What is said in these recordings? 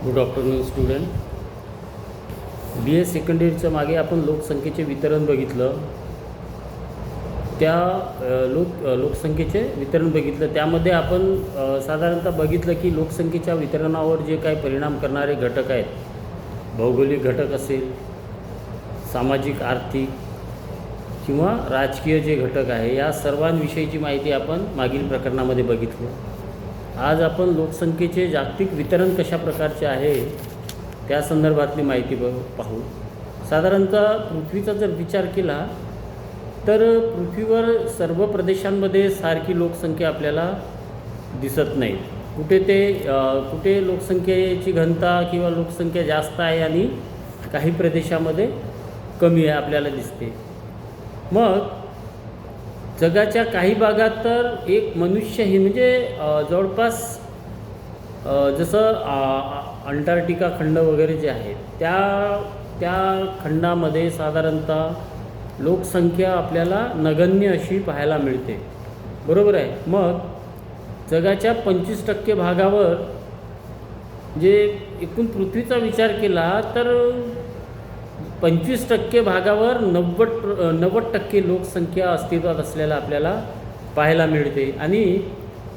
Good afternoon student. B A second इयरच्या मागे आपण लोकसंख्येचे वितरण बघितलं. त्या लोकसंख्येचे वितरण बघितलं. त्यामध्ये आपण साधारणतः बघितलं की लोकसंख्येच्या वितरणावर जे काही परिणाम करणारे घटक आहेत, भौगोलिक घटक असेल, सामाजिक आर्थिक किंवा राजकीय जे घटक आहे, या सर्वांविषयीची माहिती आपण मागील प्रकरणामध्ये बघितली. आज आपण लोकसंख्येचे जागतिक वितरण कशा प्रकारचे आहे त्या संदर्भातली माहिती पाहू. साधारणतः पृथ्वीचा जर विचार केला तर पृथ्वीवर सर्व प्रदेशांमध्ये सारखी लोकसंख्या आपल्याला दिसत नाही. कुठे लोकसंख्येची घनता किंवा लोकसंख्या जास्त आहे आणि काही प्रदेशामध्ये कमी आहे आपल्याला दिसते. मग जगाच्या काही भागात तर एक मनुष्यही म्हणजे जवळपास जसं अंटार्क्टिका खंड वगैरे जे आहेत त्या खंडामध्ये साधारणतः लोकसंख्या आपल्याला नगण्य अशी पाहायला मिळते. बरोबर आहे. मग जगाच्या 25% भागावर जे एकूण पृथ्वीचा विचार केला तर 25% भागावर 90% लोकसंख्या अस्तित्वात असलेला आपल्याला पाहायला मिळते. आणि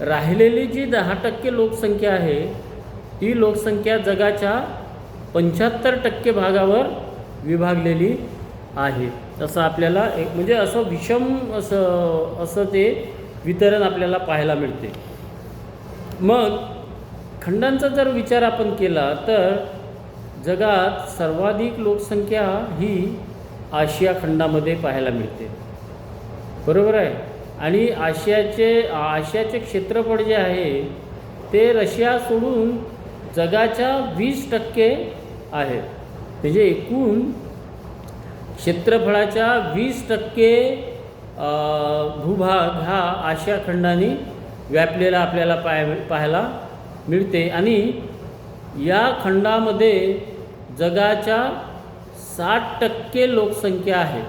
राहिलेली जी 10% लोकसंख्या आहे ती लोकसंख्या जगाच्या 75% भागावर विभागलेली आहे. असं आपल्याला म्हणजे असं विषम असं ते वितरण आपल्याला पाहायला मिळते. मग खंडांचा जर विचार आपण केला तर जगात सर्वाधिक लोकसंख्या ही आशिया खंडामध्ये पाहायला मिळते. बरोबर आहे. आणि आशियाचे क्षेत्रफळ जे आहे ते रशिया सोडून जगाच्या 20% आहे. म्हणजे एकूण क्षेत्रफळाच्या 20% भूभाग हा आशिया खंडाने व्यापलेला आपल्याला पाहायला मिळते. आणि या खंडामध्ये जगाच्या 60% लोकसंख्या आहे.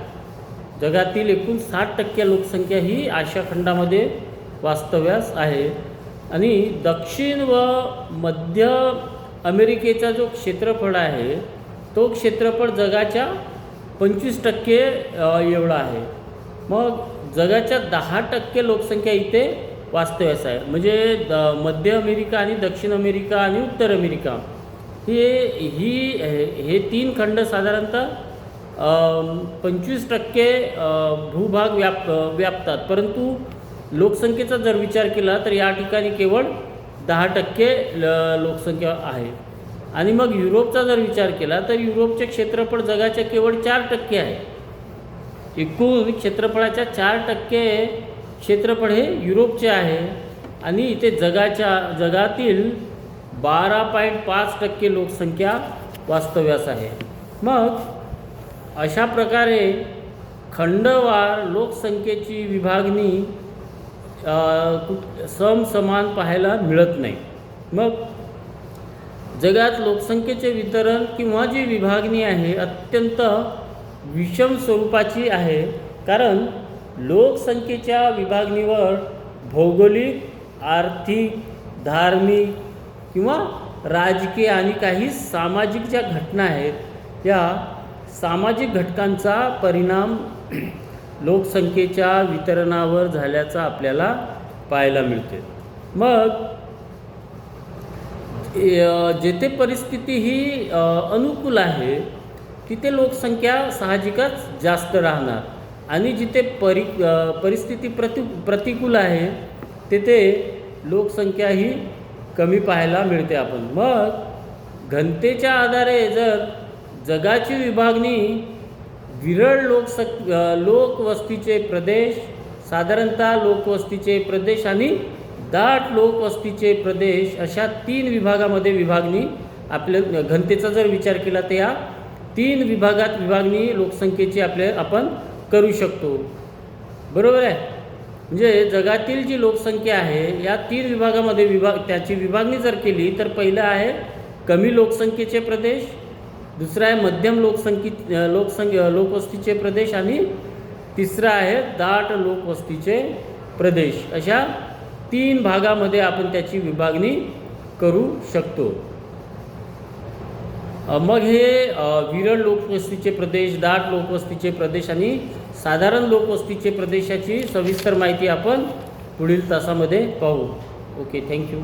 जगातील एकूण 60% लोकसंख्या ही आशिया खंडामध्ये वास्तव्यास आहे. आणि दक्षिण व मध्य अमेरिकेचा जो क्षेत्रफळ आहे तो क्षेत्रफळ जगाच्या 25% एवढा आहे. मग जगाच्या 10% लोकसंख्या इथे वास्तव्यास आहे. म्हणजे मध्य अमेरिका आणि दक्षिण अमेरिका आणि उत्तर अमेरिका हे 3 खंड साधारणतः 25% भूभाग व्यापतात. परंतु लोकसंख्येचा जर विचार केला तर या ठिकाणी केवळ 10% लोकसंख्या आहे. आणि मग युरोपचा जर विचार केला तर युरोपचे क्षेत्रफळ जगाच्या केवळ 4% आहे. एकूण क्षेत्रफळाच्या 4% क्षेत्रफळ हे युरोपचे आहे. आणि इथे जगातील 12.5% लोकसंख्या वास्तव्यास आहे. मग अशा प्रकारे खंडवार लोकसंख्येची विभागणी समसमान पाहायला मिळत नाही. मग जगात लोकसंख्येचे वितरण किंवा जी विभागणी आहे अत्यंत विषम स्वरूपाची आहे. कारण लोकसंख्येच्या विभागणीवर भौगोलिक, आर्थिक, धार्मिक किंवा राजकीय आणि काही सामाजिक ज्या घटना आहेत या सामाजिक घटकांचा परिणाम लोकसंख्येच्या वितरणावर झाल्याचा आपल्याला पाहायला मिळते. मग जेथे परिस्थिती ही अनुकूल आहे तिथे लोकसंख्या साहजिकच जास्त राहणार. आणि जिथे परिस्थिती प्रतिकूल आहे तेथे लोकसंख्या ही कमी पाहायला मिळते. आपण मग घनतेच्या आधारे जर जगाची विभागणी विरळ लोकवस्तीचे प्रदेश, साधारणतः लोकवस्तीचे प्रदेश आणि दाट लोकवस्तीचे प्रदेश अशा 3 विभागामध्ये विभागणी आपल्या घनतेचा जर विचार केला तर या 3 विभागात विभागणी लोकसंख्येची आपण करू शकतो. बरोबर आहे. म्हणजे जगातील जी लोकसंख्या आहे या 3 विभागामध्ये त्याची विभागणी जर केली तर पहिलं आहे कमी लोकसंख्येचे प्रदेश, दुसरा आहे मध्यम लोकवस्तीचे प्रदेश आणि तिसरा आहे दाट लोकवस्तीचे प्रदेश. अशा 3 भागामध्ये आपण त्याची विभागणी करू शकतो. मग हे विरळ लोकवस्तीचे प्रदेश, दाट लोकवस्तीचे प्रदेश आणि साधारण लोकवस्तीचे प्रदेशाची सविस्तर माहिती आपण पुढील तासामध्ये पाहू. Okay, thank you.